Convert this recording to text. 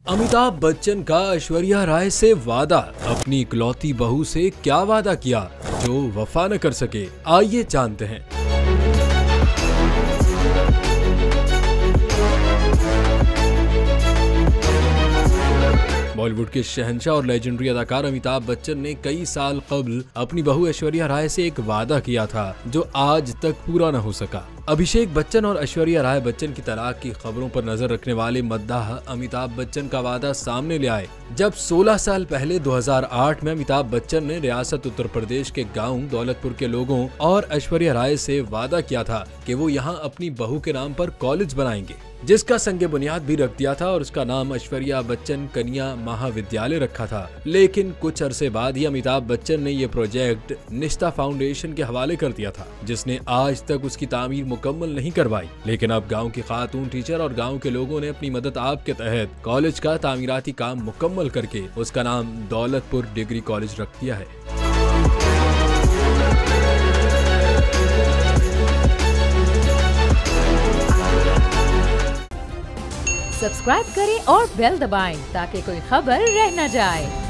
अमिताभ बच्चन का ऐश्वर्या राय से वादा। अपनी इकलौती बहू से क्या वादा किया जो वफा न कर सके, आइए जानते हैं। बॉलीवुड के शहंशाह और लेजेंडरी अदाकार अमिताभ बच्चन ने कई साल कबल अपनी बहू ऐश्वर्या राय से एक वादा किया था जो आज तक पूरा न हो सका। अभिषेक बच्चन और ऐश्वर्या राय बच्चन की तलाक की खबरों पर नजर रखने वाले मद्दाह अमिताभ बच्चन का वादा सामने ले आए जब 16 साल पहले 2008 में अमिताभ बच्चन ने रियासत उत्तर प्रदेश के गांव दौलतपुर के लोगों और ऐश्वर्या राय से वादा किया था कि वो यहां अपनी बहू के नाम पर कॉलेज बनाएंगे, जिसका संगे बुनियाद भी रख दिया था और उसका नाम ऐश्वर्या बच्चन कन्या महाविद्यालय रखा था। लेकिन कुछ अरसे बाद ही अमिताभ बच्चन ने ये प्रोजेक्ट निष्ठा फाउंडेशन के हवाले कर दिया था, जिसने आज तक उसकी तामीर मुकम्मल नहीं करवाई। लेकिन अब गांव की खातून टीचर और गांव के लोगों ने अपनी मदद आप के तहत कॉलेज का तामीराती काम मुकम्मल करके उसका नाम दौलतपुर डिग्री कॉलेज रख दिया है। सब्सक्राइब करें और बेल दबाएं ताकि कोई खबर रह न जाए।